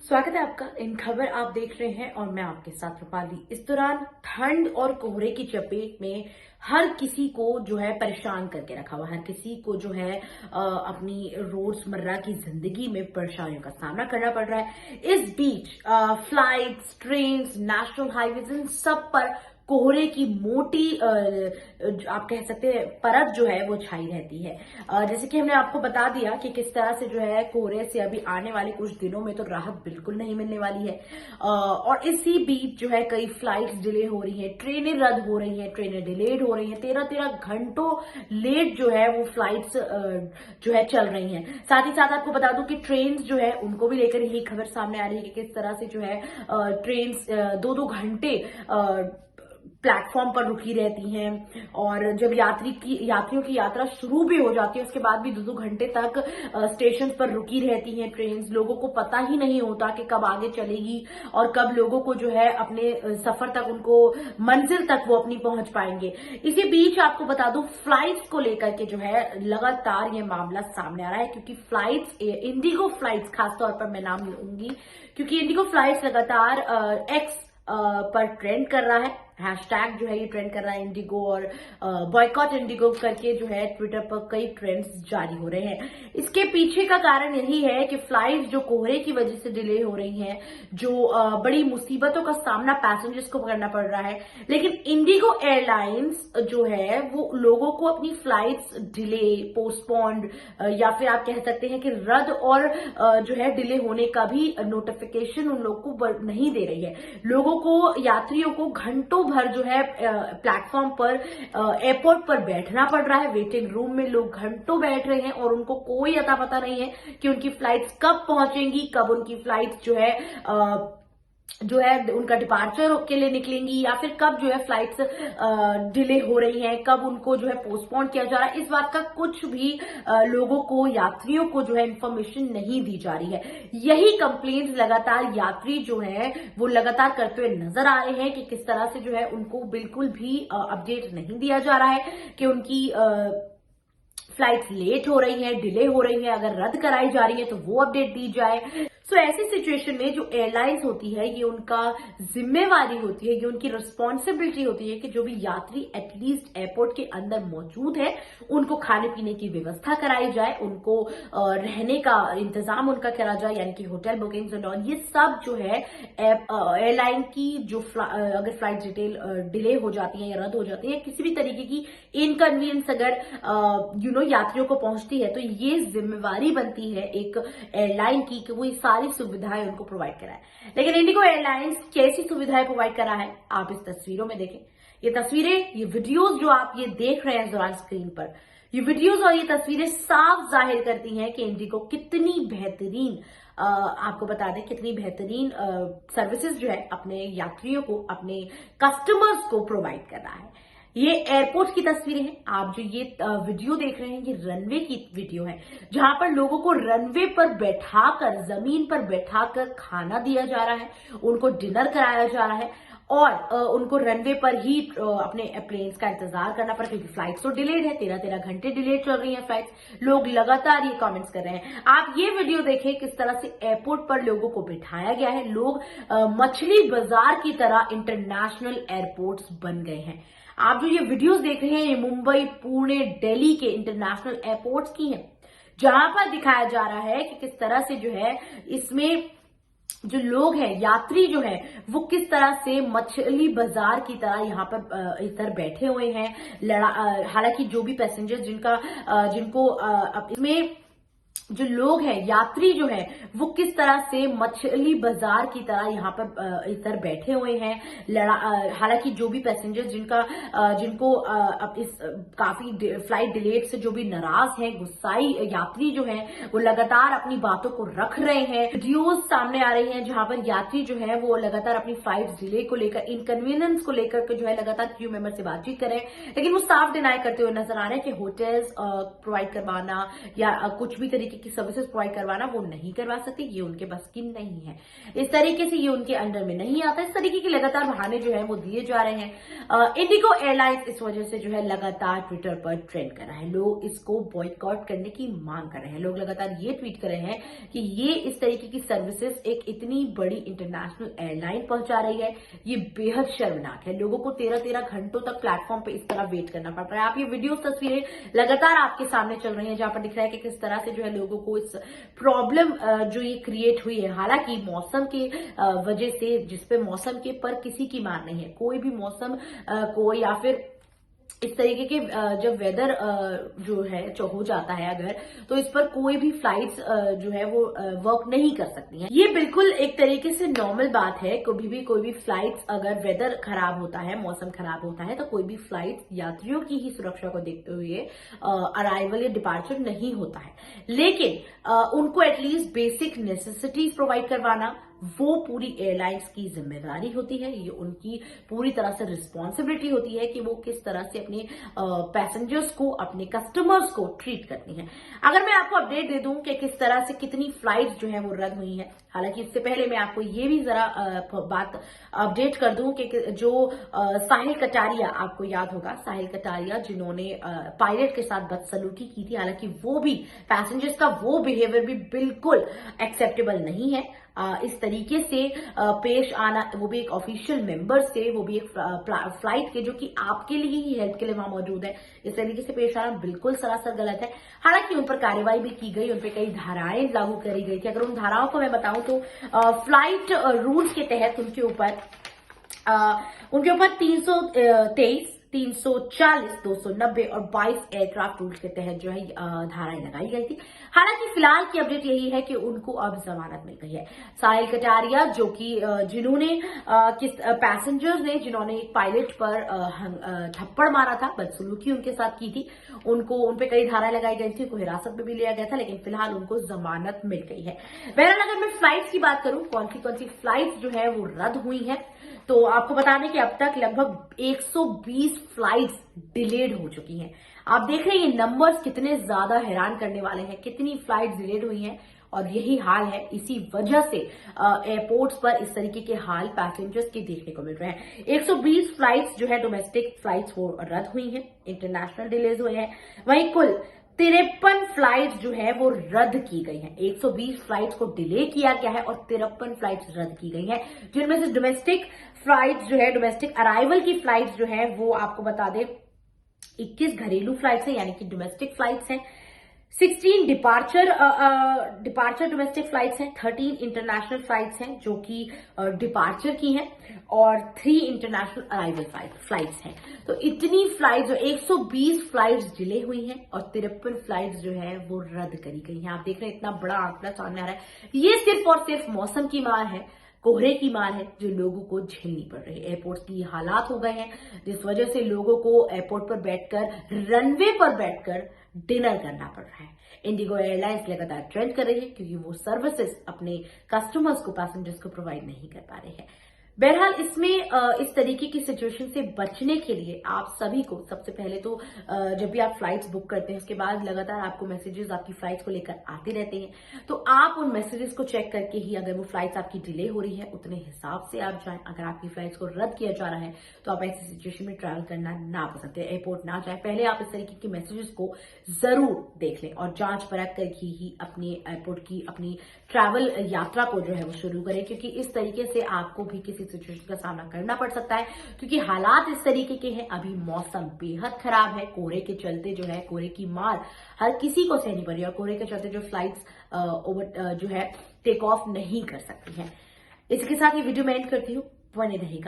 स्वागत है आपका। इन खबर आप देख रहे हैं और मैं आपके साथ रूपाली। इस दौरान ठंड और कोहरे की चपेट में हर किसी को जो है परेशान करके रखा हुआ, हर किसी को जो है अपनी रोजमर्रा की जिंदगी में परेशानियों का सामना करना पड़ रहा है। इस बीच फ्लाइट्स, ट्रेन्स, नेशनल हाईवेज, इन सब पर कोहरे की मोटी आप कह सकते हैं परत जो है वो छाई रहती है। जैसे कि हमने आपको बता दिया कि किस तरह से जो है कोहरे से अभी आने वाले कुछ दिनों में तो राहत बिल्कुल नहीं मिलने वाली है। और इसी बीच जो है कई फ्लाइट्स डिले हो रही हैं, ट्रेनें रद्द हो रही हैं, ट्रेनें डिलेड हो रही हैं, 13-13 घंटों लेट जो है वो फ्लाइट्स जो है चल रही हैं। साथ ही साथ आपको बता दूं कि ट्रेन जो है उनको भी लेकर यही खबर सामने आ रही है कि किस तरह से जो है ट्रेन 2-2 घंटे प्लेटफॉर्म पर रुकी रहती हैं और जब यात्रियों की यात्रा शुरू भी हो जाती है उसके बाद भी 2-2 घंटे तक स्टेशन पर रुकी रहती हैं ट्रेन। लोगों को पता ही नहीं होता कि कब आगे चलेगी और कब लोगों को जो है अपने सफर तक, उनको मंजिल तक वो अपनी पहुंच पाएंगे। इसी बीच आपको बता दूं फ्लाइट्स को लेकर के जो है लगातार ये मामला सामने आ रहा है, क्योंकि फ्लाइट्स, इंडिगो फ्लाइट्स खासतौर पर मैं नाम लूंगी, क्योंकि इंडिगो फ्लाइट्स लगातार एक्स पर ट्रेंड कर रहा है। हैशटैग जो है ये ट्रेंड कर रहा है इंडिगो, और बॉयकॉट इंडिगो करके जो है ट्विटर पर कई ट्रेंड्स जारी हो रहे हैं। इसके पीछे का कारण यही है कि फ्लाइट्स जो कोहरे की वजह से डिले हो रही हैं, जो बड़ी मुसीबतों का सामना पैसेंजर्स को करना पड़ रहा है। लेकिन इंडिगो एयरलाइंस जो है वो लोगों को अपनी फ्लाइट्स डिले, पोस्टपोन्ड या फिर आप कह सकते हैं कि रद्द और जो है डिले होने का भी नोटिफिकेशन उन लोगों को नहीं दे रही है। लोगों को, यात्रियों को घंटों भर जो है प्लेटफॉर्म पर, एयरपोर्ट पर बैठना पड़ रहा है। वेटिंग रूम में लोग घंटों बैठ रहे हैं और उनको कोई अता पता नहीं है कि उनकी फ्लाइट्स कब पहुंचेंगी, कब उनकी फ्लाइट्स जो है उनका डिपार्चर के लिए निकलेंगी, या फिर कब जो है फ्लाइट्स डिले हो रही हैं, कब उनको जो है पोस्टपोन किया जा रहा है। इस बात का कुछ भी लोगों को, यात्रियों को जो है इंफॉर्मेशन नहीं दी जा रही है। यही कंप्लेंट्स लगातार यात्री जो है वो लगातार करते हुए नजर आ रहे हैं कि किस तरह से जो है उनको बिल्कुल भी अपडेट नहीं दिया जा रहा है कि उनकी फ्लाइट्स लेट हो रही है, डिले हो रही है, अगर रद्द कराई जा रही है तो वो अपडेट दी जाए। सो ऐसी सिचुएशन में जो एयरलाइंस होती है, ये उनका जिम्मेवारी होती है, ये उनकी रिस्पॉन्सिबिलिटी होती है कि जो भी यात्री एटलीस्ट एयरपोर्ट के अंदर मौजूद है उनको खाने पीने की व्यवस्था कराई जाए, उनको रहने का इंतजाम उनका करा जाए, यानी कि होटल बुकिंग्स एंड ऑल। ये सब जो है एयरलाइन की जो अगर फ्लाइट डिले हो जाती है या रद्द हो जाती है, किसी भी तरीके की इनकन्वीनियंस अगर यात्रियों को पहुंचती है, तो ये जिम्मेवारी बनती है एक एयरलाइन की कि वो ये सारी सुविधाएं उनको प्रोवाइड कराए। लेकिन इंडिगो एयरलाइंस कैसी सुविधाएं प्रोवाइड करा है आप इस तस्वीरों में देखें। ये तस्वीरें, ये वीडियोस जो आप ये देख रहे हैं इस दौरान स्क्रीन पर, ये वीडियोस और ये तस्वीरें साफ जाहिर करती हैं कि इंडिगो कितनी बेहतरीन, आपको बता दें कितनी बेहतरीन सर्विसेज जो है अपने यात्रियों को, अपने कस्टमर्स को प्रोवाइड कर रहा है। ये एयरपोर्ट की तस्वीरें हैं। आप जो ये वीडियो देख रहे हैं ये रनवे की वीडियो है, जहां पर लोगों को रनवे पर बैठाकर, जमीन पर बैठाकर खाना दिया जा रहा है, उनको डिनर कराया जा रहा है और उनको रनवे पर ही अपने प्लेन्स का इंतजार करना पड़ा, क्योंकि फ्लाइट्स तो डिलेड है, 13-13 घंटे डिलेड चल रही है फ्लाइट्स। लोग लगातार ये कमेंट्स कर रहे हैं। आप ये वीडियो देखें किस तरह से एयरपोर्ट पर लोगों को बिठाया गया है। लोग मछली बाजार की तरह इंटरनेशनल एयरपोर्ट्स बन गए हैं। आप जो ये वीडियोस देख रहे हैं ये मुंबई, पुणे, दिल्ली के इंटरनेशनल एयरपोर्ट्स की हैं, जहां पर दिखाया जा रहा है कि किस तरह से जो है इसमें जो लोग हैं, यात्री जो है वो किस तरह से मछली बाजार की तरह यहाँ पर इधर बैठे हुए हैं। हालांकि जो भी पैसेंजर्स जिनको इसमें जो लोग हैं, यात्री जो है वो किस तरह से मछली बाजार की तरह यहाँ पर इधर बैठे हुए हैं। हालांकि जो भी पैसेंजर्स जिनको इस काफी फ्लाइट डिलेड से जो भी नाराज हैं, गुस्साई यात्री जो हैं, वो लगातार अपनी बातों को रख रहे हैं। वीडियोस सामने आ रही हैं जहां पर यात्री जो है वो लगातार अपनी फ्लाइट डिले को लेकर, इनकन्वीनियंस को लेकर के जो है लगातार क्रू मेंबर से बातचीत कर रहे हैं। लेकिन वो साफ डिनाई करते हुए नजर आ रहे हैं कि होटल्स प्रोवाइड करवाना या कुछ भी तरीके तरीके की सर्विसेज प्रोवाइड करवाना वो नहीं करवा सकते, ये उनके बस की नहीं है। इस तरीके से ये उनके अंडर में नहीं आता। इस तरीके के लगातार बहाने जो है वो दिए जा रहे हैं। इंडिगो एयरलाइंस इस वजह से जो है लगातार ट्विटर पर ट्रेंड कर रहा है। लोग इसको बॉयकॉट करने की मांग कर रहे हैं। लोग लगातार ये ट्वीट कर रहे हैं कि ये इस तरीके की सर्विसेज एक इतनी बड़ी इंटरनेशनल एयरलाइन पहुंचा रही है, ये बेहद शर्मनाक है। लोगों को 13-13 घंटों तक प्लेटफॉर्म पे इस तरह वेट करना पड़ रहा है। आप ये वीडियो तस्वीरें लगातार आपके सामने चल रही हैं, जहां पर दिख रहा है कि किस तरह से जो है लोगों को इस प्रॉब्लम जो ये क्रिएट हुई है। हालांकि मौसम के वजह से, जिसपे मौसम के पर किसी की मार नहीं है, कोई भी मौसम को या फिर इस तरीके के जब वेदर जो है जो हो जाता है अगर, तो इस पर कोई भी फ्लाइट्स जो है वो वर्क नहीं कर सकती हैं। ये बिल्कुल एक तरीके से नॉर्मल बात है। कभी भी कोई भी फ्लाइट्स अगर वेदर खराब होता है, मौसम खराब होता है, तो कोई भी फ्लाइट यात्रियों की ही सुरक्षा को देखते हुए अराइवल या डिपार्चर नहीं होता है। लेकिन उनको एटलीस्ट बेसिक नेसेसिटीज प्रोवाइड करवाना वो पूरी एयरलाइंस की जिम्मेदारी होती है। ये उनकी पूरी तरह से रिस्पॉन्सिबिलिटी होती है कि वो किस तरह से अपने पैसेंजर्स को, अपने कस्टमर्स को ट्रीट करती हैं। अगर मैं आपको अपडेट दे दूं कि किस तरह से कितनी फ्लाइट्स जो है वो रद्द हुई हैं, हालांकि इससे पहले मैं आपको ये भी जरा बात अपडेट कर दूं कि जो साहिल कटारिया, आपको याद होगा साहिल कटारिया जिन्होंने पायलट के साथ बदसलूकी की थी, हालांकि वो भी पैसेंजर्स का वो बिहेवियर भी बिल्कुल एक्सेप्टेबल नहीं है। इस तरीके से पेश आना, वो भी एक ऑफिशियल मेंबर से, वो भी एक फ्लाइट के जो कि आपके लिए ही हेल्प के लिए वहां मौजूद है, इस तरीके से पेश आना बिल्कुल सरासर गलत है। हालांकि उन पर कार्रवाई भी की गई, उन पर कई धाराएं लागू करी गई थी। अगर उन धाराओं को मैं बताऊं तो फ्लाइट रूल्स के तहत उनके ऊपर 323, 340, 290 और 22 एयरक्राफ्ट रूल्स के तहत जो है धाराएं लगाई गई थी। हालांकि फिलहाल की अपडेट यही है कि उनको अब जमानत मिल गई है। साहिल कटारिया जो कि जिन्होंने पैसेंजर्स ने जिन्होंने एक पायलट पर थप्पड़ मारा था, बदसलूकी उनके साथ की थी, उन पे कई धाराएं लगाई गई थी, उनको हिरासत में भी लिया गया था, लेकिन फिलहाल उनको जमानत मिल गई है। बहरहाल अगर मैं फ्लाइट्स की बात करूं, कौन सी फ्लाइट्स जो है वो रद्द हुई है, तो आपको बता दें कि अब तक लगभग 120 फ्लाइट्स डिलेड हो चुकी हैं। आप देख रहे हैं ये नंबर्स कितने ज्यादा हैरान करने वाले हैं, कितनी फ्लाइट्स डिलेड हुई हैं। और यही हाल है, इसी वजह से एयरपोर्ट्स पर इस तरीके के हाल पैसेंजर्स के देखने को मिल रहे हैं। 120 फ्लाइट्स जो है डोमेस्टिक फ्लाइट्स वो रद्द हुई हैं, इंटरनेशनल डिलेज हुए हैं। वहीं कुल 53 फ्लाइट्स जो है वो रद्द की गई हैं। 120 फ्लाइट्स को डिले किया गया है और 53 फ्लाइट्स रद्द की गई हैं, जिनमें से डोमेस्टिक फ्लाइट्स जो है, डोमेस्टिक अराइवल की फ्लाइट्स जो है वो आपको बता दें 21 घरेलू फ्लाइट्स हैं, यानी कि डोमेस्टिक फ्लाइट्स हैं। 16 डिपार्चर डोमेस्टिक फ्लाइट्स हैं, 13 इंटरनेशनल फ्लाइट्स हैं जो कि डिपार्चर की हैं, और 3 इंटरनेशनल अराइवल फ्लाइट्स हैं। तो इतनी फ्लाइट्स, 120 फ्लाइट्स डिले हुई हैं और 53 फ्लाइट्स जो है वो रद्द करी गई हैं। आप देख रहे हैं इतना बड़ा आंकड़ा सामने आ रहा है। ये सिर्फ और सिर्फ मौसम की मार है, कोहरे की मार है, जो लोगों को झेलनी पड़ रही है। एयरपोर्ट की हालात हो गए हैं जिस वजह से लोगों को एयरपोर्ट पर बैठकर, रनवे पर बैठकर डिनर करना पड़ रहा है। इंडिगो एयरलाइंस लगातार ट्रेंड कर रही है क्योंकि वो सर्विसेज अपने कस्टमर्स को, पैसेंजर्स को प्रोवाइड नहीं कर पा रहे हैं। बहरहाल इसमें इस तरीके की सिचुएशन से बचने के लिए आप सभी को सबसे पहले तो जब भी आप फ्लाइट्स बुक करते हैं उसके बाद लगातार आपको मैसेजेस आपकी फ्लाइट्स को लेकर आते रहते हैं, तो आप उन मैसेजेस को चेक करके ही, अगर वो फ्लाइट्स आपकी डिले हो रही है उतने हिसाब से आप जाएं। अगर आपकी फ्लाइट्स को रद्द किया जा रहा है तो आप ऐसी सिचुएशन में ट्रैवल करना ना पसंद है, एयरपोर्ट ना जाए। पहले आप इस तरीके के मैसेजेस को जरूर देख लें और जांच परख करके ही अपने एयरपोर्ट की, अपनी ट्रैवल यात्रा को जो है वो शुरू करें, क्योंकि इस तरीके से आपको भी किसी सिचुएशन का सामना करना पड़ सकता है, क्योंकि हालात इस तरीके के हैं। अभी मौसम बेहद खराब है, कोहरे के चलते जो है, कोहरे की मार हर किसी को सहनी पड़ रही है और कोहरे के चलते जो फ्लाइट्स जो है टेक ऑफ नहीं कर सकती हैं। इसके साथ ये वीडियो मैं एंड करती हूँ। बने रहेगा।